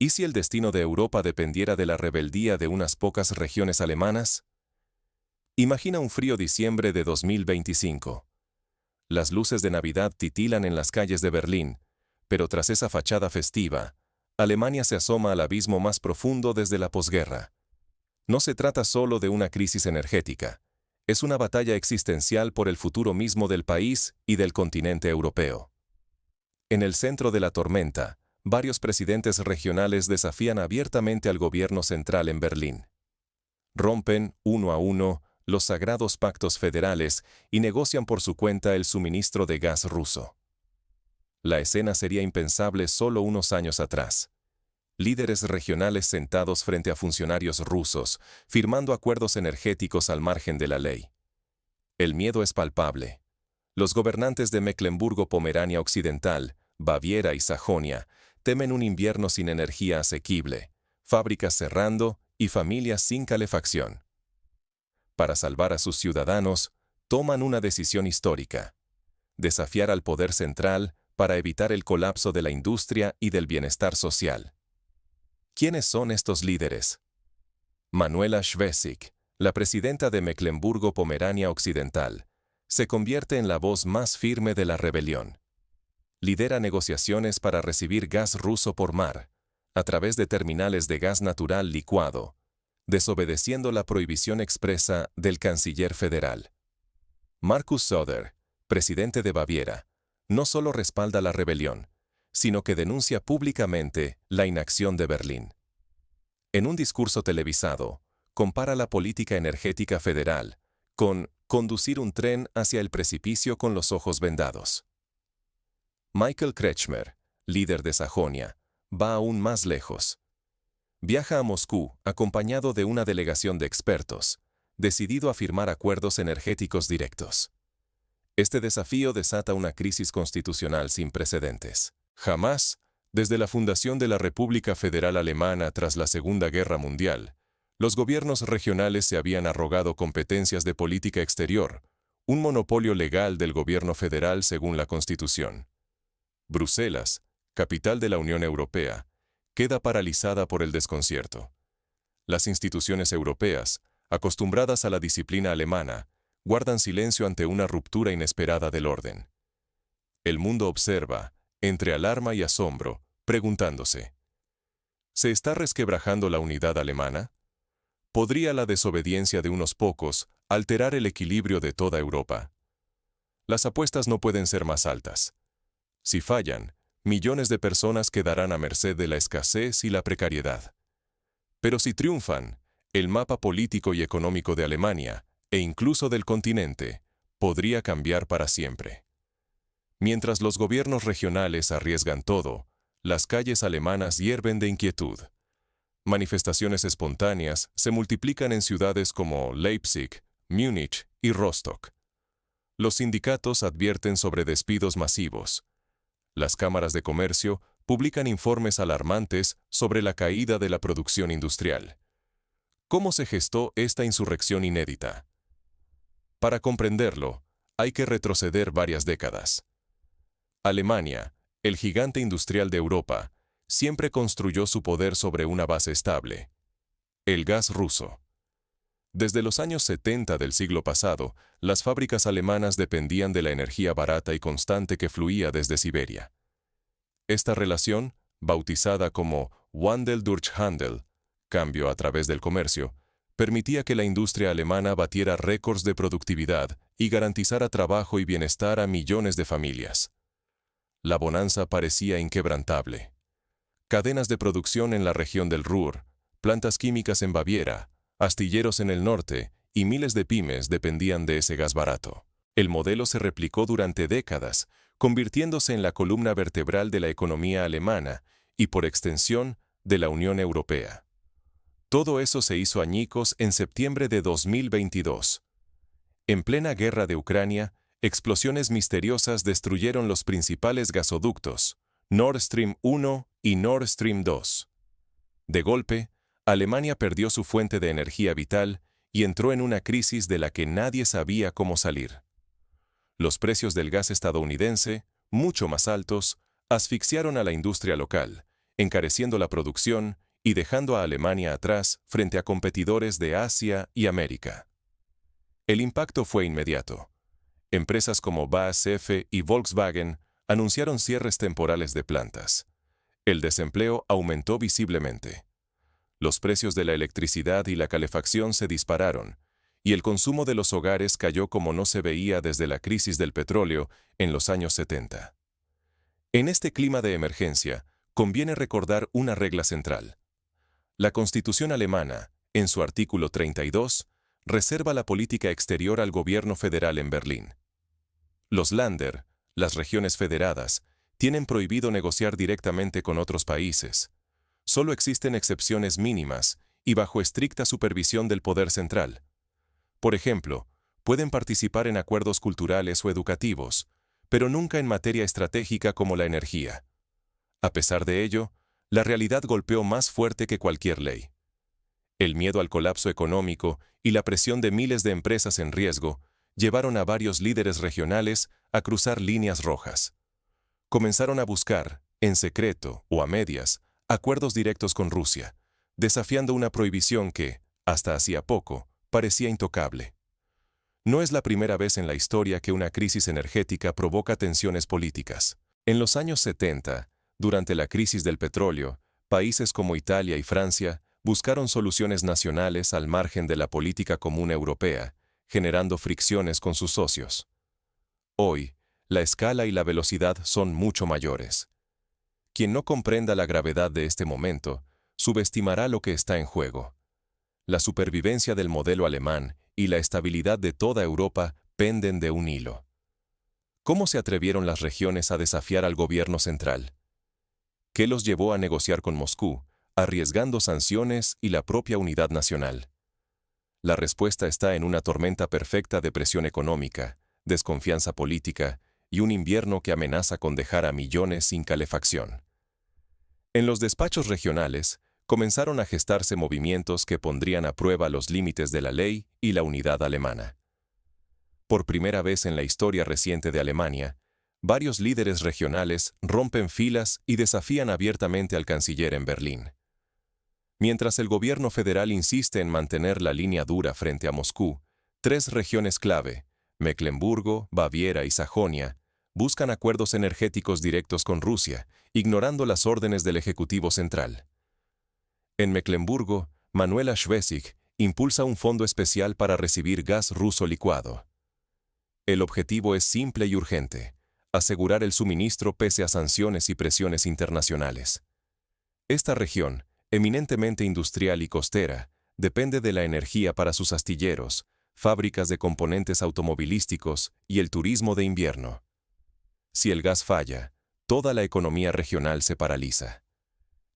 ¿Y si el destino de Europa dependiera de la rebeldía de unas pocas regiones alemanas? Imagina un frío diciembre de 2025. Las luces de Navidad titilan en las calles de Berlín, pero tras esa fachada festiva, Alemania se asoma al abismo más profundo desde la posguerra. No se trata solo de una crisis energética, es una batalla existencial por el futuro mismo del país y del continente europeo. En el centro de la tormenta, varios presidentes regionales desafían abiertamente al gobierno central en Berlín. Rompen, uno a uno, los sagrados pactos federales y negocian por su cuenta el suministro de gas ruso. La escena sería impensable solo unos años atrás. Líderes regionales sentados frente a funcionarios rusos, firmando acuerdos energéticos al margen de la ley. El miedo es palpable. Los gobernantes de Mecklemburgo-Pomerania Occidental, Baviera y Sajonia temen un invierno sin energía asequible, fábricas cerrando y familias sin calefacción. Para salvar a sus ciudadanos, toman una decisión histórica: desafiar al poder central para evitar el colapso de la industria y del bienestar social. ¿Quiénes son estos líderes? Manuela Schwesig, la presidenta de Mecklemburgo-Pomerania Occidental, se convierte en la voz más firme de la rebelión. Lidera negociaciones para recibir gas ruso por mar, a través de terminales de gas natural licuado, desobedeciendo la prohibición expresa del canciller federal. Markus Söder, presidente de Baviera, no solo respalda la rebelión, sino que denuncia públicamente la inacción de Berlín. En un discurso televisado, compara la política energética federal con conducir un tren hacia el precipicio con los ojos vendados. Michael Kretschmer, líder de Sajonia, va aún más lejos. Viaja a Moscú acompañado de una delegación de expertos, decidido a firmar acuerdos energéticos directos. Este desafío desata una crisis constitucional sin precedentes. Jamás, desde la fundación de la República Federal Alemana tras la Segunda Guerra Mundial, los gobiernos regionales se habían arrogado competencias de política exterior, un monopolio legal del gobierno federal según la Constitución. Bruselas, capital de la Unión Europea, queda paralizada por el desconcierto. Las instituciones europeas, acostumbradas a la disciplina alemana, guardan silencio ante una ruptura inesperada del orden. El mundo observa, entre alarma y asombro, preguntándose: ¿se está resquebrajando la unidad alemana? ¿Podría la desobediencia de unos pocos alterar el equilibrio de toda Europa? Las apuestas no pueden ser más altas. Si fallan, millones de personas quedarán a merced de la escasez y la precariedad. Pero si triunfan, el mapa político y económico de Alemania, e incluso del continente, podría cambiar para siempre. Mientras los gobiernos regionales arriesgan todo, las calles alemanas hierven de inquietud. Manifestaciones espontáneas se multiplican en ciudades como Leipzig, Múnich y Rostock. Los sindicatos advierten sobre despidos masivos. Las cámaras de comercio publican informes alarmantes sobre la caída de la producción industrial. ¿Cómo se gestó esta insurrección inédita? Para comprenderlo, hay que retroceder varias décadas. Alemania, el gigante industrial de Europa, siempre construyó su poder sobre una base estable: el gas ruso. Desde los años 70 del siglo pasado, las fábricas alemanas dependían de la energía barata y constante que fluía desde Siberia. Esta relación, bautizada como Wandel durch Handel, cambio a través del comercio, permitía que la industria alemana batiera récords de productividad y garantizara trabajo y bienestar a millones de familias. La bonanza parecía inquebrantable. Cadenas de producción en la región del Ruhr, plantas químicas en Baviera, astilleros en el norte y miles de pymes dependían de ese gas barato. El modelo se replicó durante décadas, convirtiéndose en la columna vertebral de la economía alemana y, por extensión, de la Unión Europea. Todo eso se hizo añicos en septiembre de 2022. En plena guerra de Ucrania, explosiones misteriosas destruyeron los principales gasoductos, Nord Stream 1 y Nord Stream 2. De golpe, Alemania perdió su fuente de energía vital y entró en una crisis de la que nadie sabía cómo salir. Los precios del gas estadounidense, mucho más altos, asfixiaron a la industria local, encareciendo la producción y dejando a Alemania atrás frente a competidores de Asia y América. El impacto fue inmediato. Empresas como BASF y Volkswagen anunciaron cierres temporales de plantas. El desempleo aumentó visiblemente. Los precios de la electricidad y la calefacción se dispararon, y el consumo de los hogares cayó como no se veía desde la crisis del petróleo en los años 70. En este clima de emergencia, conviene recordar una regla central. La Constitución alemana, en su artículo 32, reserva la política exterior al gobierno federal en Berlín. Los Länder, las regiones federadas, tienen prohibido negociar directamente con otros países. Solo existen excepciones mínimas y bajo estricta supervisión del poder central. Por ejemplo, pueden participar en acuerdos culturales o educativos, pero nunca en materia estratégica como la energía. A pesar de ello, la realidad golpeó más fuerte que cualquier ley. El miedo al colapso económico y la presión de miles de empresas en riesgo llevaron a varios líderes regionales a cruzar líneas rojas. Comenzaron a buscar, en secreto o a medias, acuerdos directos con Rusia, desafiando una prohibición que, hasta hacía poco, parecía intocable. No es la primera vez en la historia que una crisis energética provoca tensiones políticas. En los años 70, durante la crisis del petróleo, países como Italia y Francia buscaron soluciones nacionales al margen de la política común europea, generando fricciones con sus socios. Hoy, la escala y la velocidad son mucho mayores. Quien no comprenda la gravedad de este momento, subestimará lo que está en juego. La supervivencia del modelo alemán y la estabilidad de toda Europa penden de un hilo. ¿Cómo se atrevieron las regiones a desafiar al gobierno central? ¿Qué los llevó a negociar con Moscú, arriesgando sanciones y la propia unidad nacional? La respuesta está en una tormenta perfecta de presión económica, desconfianza política y un invierno que amenaza con dejar a millones sin calefacción. En los despachos regionales, comenzaron a gestarse movimientos que pondrían a prueba los límites de la ley y la unidad alemana. Por primera vez en la historia reciente de Alemania, varios líderes regionales rompen filas y desafían abiertamente al canciller en Berlín. Mientras el gobierno federal insiste en mantener la línea dura frente a Moscú, tres regiones clave, Mecklemburgo, Baviera y Sajonia, buscan acuerdos energéticos directos con Rusia, ignorando las órdenes del Ejecutivo Central. En Mecklemburgo, Manuela Schwesig impulsa un fondo especial para recibir gas ruso licuado. El objetivo es simple y urgente: asegurar el suministro pese a sanciones y presiones internacionales. Esta región, eminentemente industrial y costera, depende de la energía para sus astilleros, fábricas de componentes automovilísticos y el turismo de invierno. Si el gas falla, toda la economía regional se paraliza.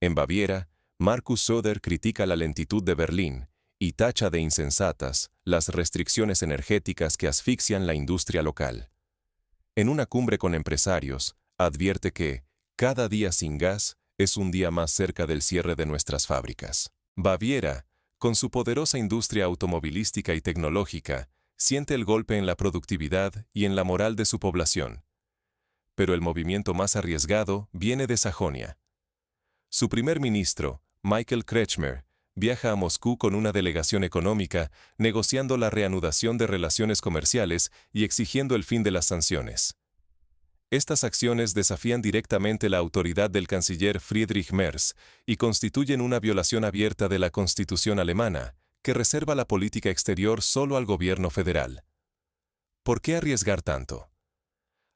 En Baviera, Markus Söder critica la lentitud de Berlín y tacha de insensatas las restricciones energéticas que asfixian la industria local. En una cumbre con empresarios, advierte que cada día sin gas es un día más cerca del cierre de nuestras fábricas. Baviera, con su poderosa industria automovilística y tecnológica, siente el golpe en la productividad y en la moral de su población. Pero el movimiento más arriesgado viene de Sajonia. Su primer ministro, Michael Kretschmer, viaja a Moscú con una delegación económica, negociando la reanudación de relaciones comerciales y exigiendo el fin de las sanciones. Estas acciones desafían directamente la autoridad del canciller Friedrich Merz y constituyen una violación abierta de la Constitución alemana, que reserva la política exterior solo al gobierno federal. ¿Por qué arriesgar tanto?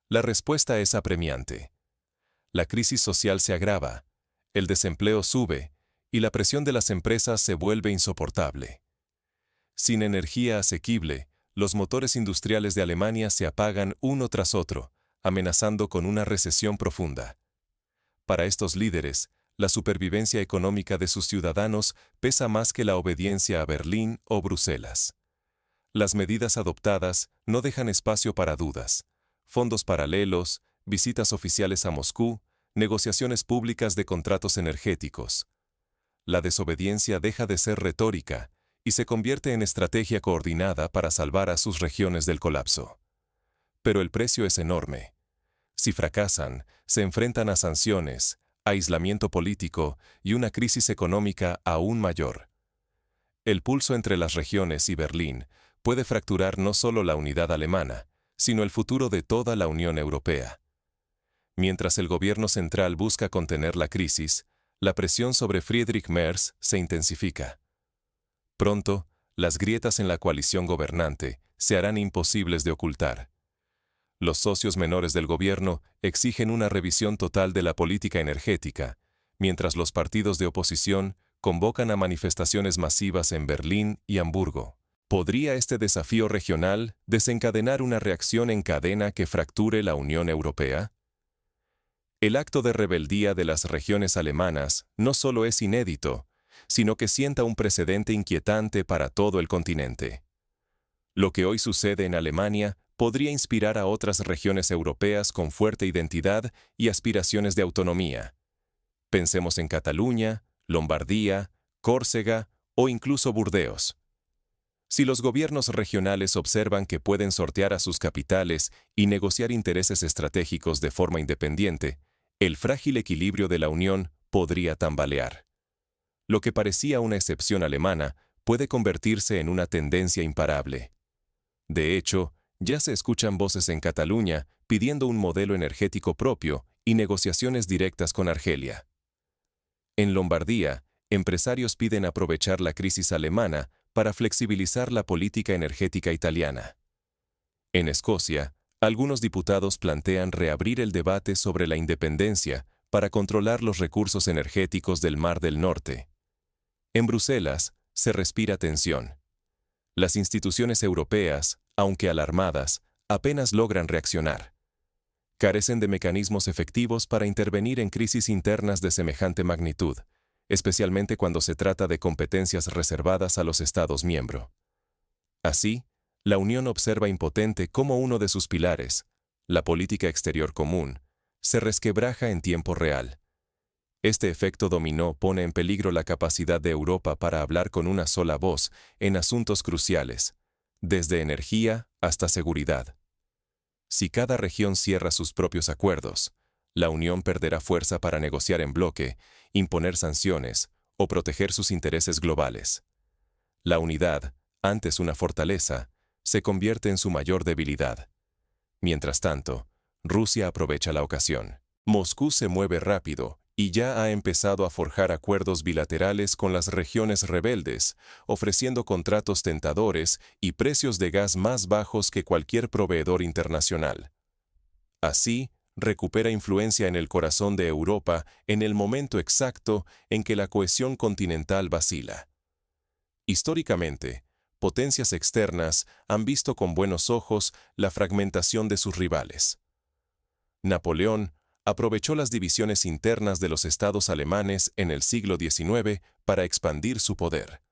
La respuesta es apremiante. La crisis social se agrava, el desempleo sube y la presión de las empresas se vuelve insoportable. Sin energía asequible, los motores industriales de Alemania se apagan uno tras otro, amenazando con una recesión profunda. Para estos líderes, la supervivencia económica de sus ciudadanos pesa más que la obediencia a Berlín o Bruselas. Las medidas adoptadas no dejan espacio para dudas. Fondos paralelos, visitas oficiales a Moscú, negociaciones públicas de contratos energéticos. La desobediencia deja de ser retórica y se convierte en estrategia coordinada para salvar a sus regiones del colapso. Pero el precio es enorme. Si fracasan, se enfrentan a sanciones, aislamiento político y una crisis económica aún mayor. El pulso entre las regiones y Berlín puede fracturar no solo la unidad alemana, sino el futuro de toda la Unión Europea. Mientras el gobierno central busca contener la crisis, la presión sobre Friedrich Merz se intensifica. Pronto, las grietas en la coalición gobernante se harán imposibles de ocultar. Los socios menores del gobierno exigen una revisión total de la política energética, mientras los partidos de oposición convocan a manifestaciones masivas en Berlín y Hamburgo. ¿Podría este desafío regional desencadenar una reacción en cadena que fracture la Unión Europea? El acto de rebeldía de las regiones alemanas no solo es inédito, sino que sienta un precedente inquietante para todo el continente. Lo que hoy sucede en Alemania podría inspirar a otras regiones europeas con fuerte identidad y aspiraciones de autonomía. Pensemos en Cataluña, Lombardía, Córcega o incluso Burdeos. Si los gobiernos regionales observan que pueden sortear a sus capitales y negociar intereses estratégicos de forma independiente, el frágil equilibrio de la Unión podría tambalear. Lo que parecía una excepción alemana puede convertirse en una tendencia imparable. De hecho, ya se escuchan voces en Cataluña pidiendo un modelo energético propio y negociaciones directas con Argelia. En Lombardía, empresarios piden aprovechar la crisis alemana para flexibilizar la política energética italiana. En Escocia, algunos diputados plantean reabrir el debate sobre la independencia para controlar los recursos energéticos del Mar del Norte. En Bruselas, se respira tensión. Las instituciones europeas, aunque alarmadas, apenas logran reaccionar. Carecen de mecanismos efectivos para intervenir en crisis internas de semejante magnitud, especialmente cuando se trata de competencias reservadas a los Estados miembros. Así, la Unión observa impotente cómo uno de sus pilares, la política exterior común, se resquebraja en tiempo real. Este efecto dominó pone en peligro la capacidad de Europa para hablar con una sola voz en asuntos cruciales, desde energía hasta seguridad. Si cada región cierra sus propios acuerdos, la Unión perderá fuerza para negociar en bloque, imponer sanciones o proteger sus intereses globales. La unidad, antes una fortaleza, se convierte en su mayor debilidad. Mientras tanto, Rusia aprovecha la ocasión. Moscú se mueve rápido y ya ha empezado a forjar acuerdos bilaterales con las regiones rebeldes, ofreciendo contratos tentadores y precios de gas más bajos que cualquier proveedor internacional. Así, recupera influencia en el corazón de Europa en el momento exacto en que la cohesión continental vacila. Históricamente, potencias externas han visto con buenos ojos la fragmentación de sus rivales. Napoleón aprovechó las divisiones internas de los estados alemanes en el siglo XIX para expandir su poder.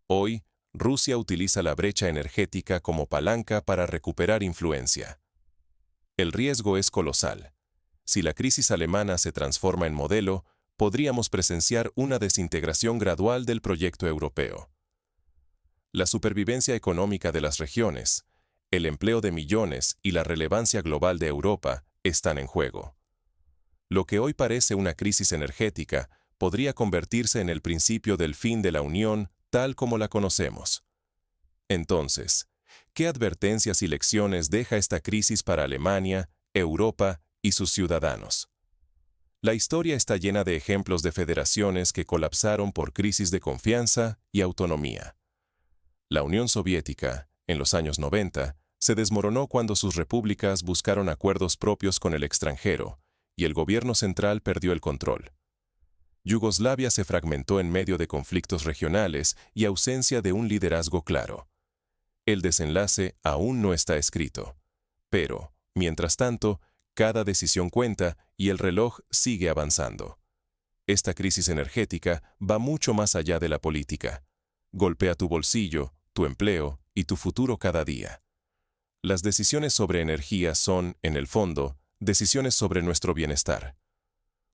Hoy, Rusia utiliza la brecha energética como palanca para recuperar influencia. El riesgo es colosal. Si la crisis alemana se transforma en modelo, podríamos presenciar una desintegración gradual del proyecto europeo. La supervivencia económica de las regiones, el empleo de millones y la relevancia global de Europa están en juego. Lo que hoy parece una crisis energética podría convertirse en el principio del fin de la Unión tal como la conocemos. Entonces, ¿qué advertencias y lecciones deja esta crisis para Alemania, Europa y sus ciudadanos? La historia está llena de ejemplos de federaciones que colapsaron por crisis de confianza y autonomía. La Unión Soviética, en los años 90, se desmoronó cuando sus repúblicas buscaron acuerdos propios con el extranjero, y el gobierno central perdió el control. Yugoslavia se fragmentó en medio de conflictos regionales y ausencia de un liderazgo claro. El desenlace aún no está escrito. Pero, mientras tanto, cada decisión cuenta y el reloj sigue avanzando. Esta crisis energética va mucho más allá de la política. Golpea tu bolsillo, tu empleo y tu futuro cada día. Las decisiones sobre energía son, en el fondo, decisiones sobre nuestro bienestar.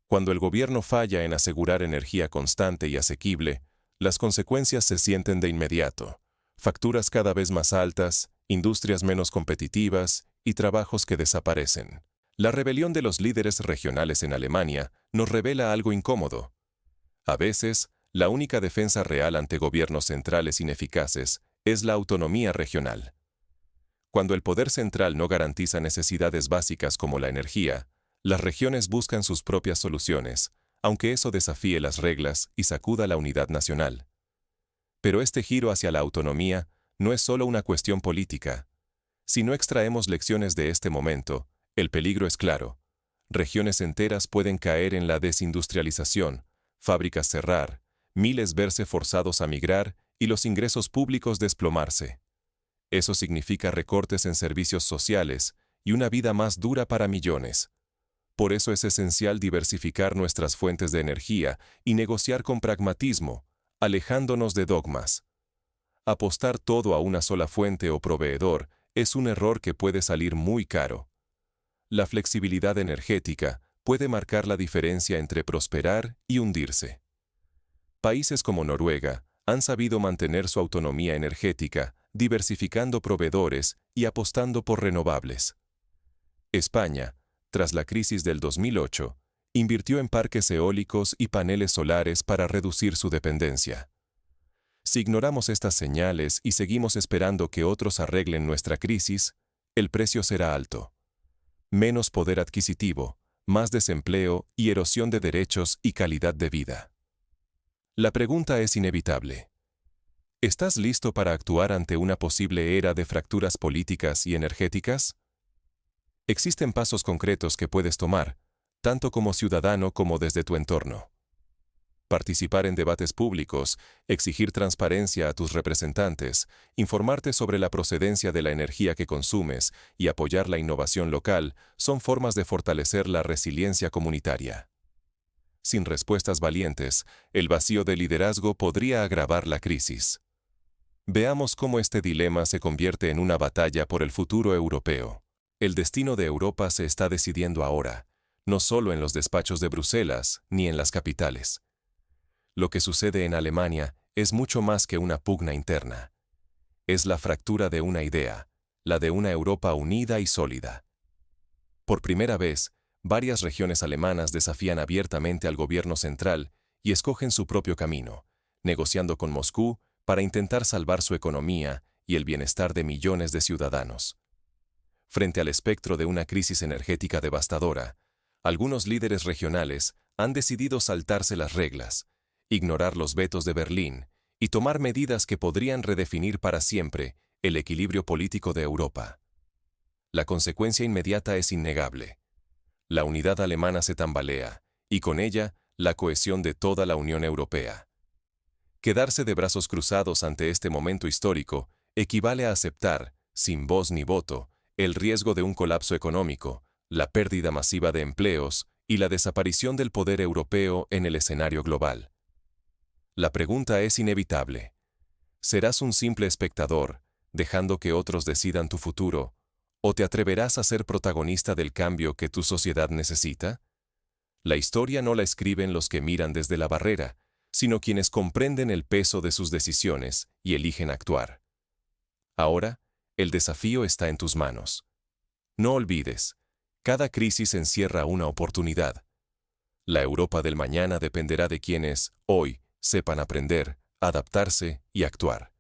Cuando el gobierno falla en asegurar energía constante y asequible, las consecuencias se sienten de inmediato. Facturas cada vez más altas, industrias menos competitivas y trabajos que desaparecen. La rebelión de los líderes regionales en Alemania nos revela algo incómodo. A veces, la única defensa real ante gobiernos centrales ineficaces es la autonomía regional. Cuando el poder central no garantiza necesidades básicas como la energía, las regiones buscan sus propias soluciones, aunque eso desafíe las reglas y sacuda la unidad nacional. Pero este giro hacia la autonomía no es solo una cuestión política. Si no extraemos lecciones de este momento, el peligro es claro. Regiones enteras pueden caer en la desindustrialización, fábricas cerrar, miles verse forzados a migrar y los ingresos públicos desplomarse. Eso significa recortes en servicios sociales y una vida más dura para millones. Por eso es esencial diversificar nuestras fuentes de energía y negociar con pragmatismo, alejándonos de dogmas. Apostar todo a una sola fuente o proveedor es un error que puede salir muy caro. La flexibilidad energética puede marcar la diferencia entre prosperar y hundirse. Países como Noruega han sabido mantener su autonomía energética, diversificando proveedores y apostando por renovables. España, tras la crisis del 2008, invirtió en parques eólicos y paneles solares para reducir su dependencia. Si ignoramos estas señales y seguimos esperando que otros arreglen nuestra crisis, el precio será alto. Menos poder adquisitivo, más desempleo y erosión de derechos y calidad de vida. La pregunta es inevitable. ¿Estás listo para actuar ante una posible era de fracturas políticas y energéticas? Existen pasos concretos que puedes tomar, tanto como ciudadano como desde tu entorno. Participar en debates públicos, exigir transparencia a tus representantes, informarte sobre la procedencia de la energía que consumes y apoyar la innovación local son formas de fortalecer la resiliencia comunitaria. Sin respuestas valientes, el vacío de liderazgo podría agravar la crisis. Veamos cómo este dilema se convierte en una batalla por el futuro europeo. El destino de Europa se está decidiendo ahora, no solo en los despachos de Bruselas ni en las capitales. Lo que sucede en Alemania es mucho más que una pugna interna. Es la fractura de una idea, la de una Europa unida y sólida. Por primera vez, varias regiones alemanas desafían abiertamente al gobierno central y escogen su propio camino, negociando con Moscú para intentar salvar su economía y el bienestar de millones de ciudadanos. Frente al espectro de una crisis energética devastadora, algunos líderes regionales han decidido saltarse las reglas, ignorar los vetos de Berlín y tomar medidas que podrían redefinir para siempre el equilibrio político de Europa. La consecuencia inmediata es innegable. La unidad alemana se tambalea, y con ella, la cohesión de toda la Unión Europea. Quedarse de brazos cruzados ante este momento histórico equivale a aceptar, sin voz ni voto, el riesgo de un colapso económico, la pérdida masiva de empleos y la desaparición del poder europeo en el escenario global. La pregunta es inevitable. ¿Serás un simple espectador, dejando que otros decidan tu futuro, o te atreverás a ser protagonista del cambio que tu sociedad necesita? La historia no la escriben los que miran desde la barrera, sino quienes comprenden el peso de sus decisiones y eligen actuar. Ahora, el desafío está en tus manos. No olvides, cada crisis encierra una oportunidad. La Europa del mañana dependerá de quienes, hoy, sepan aprender, adaptarse y actuar.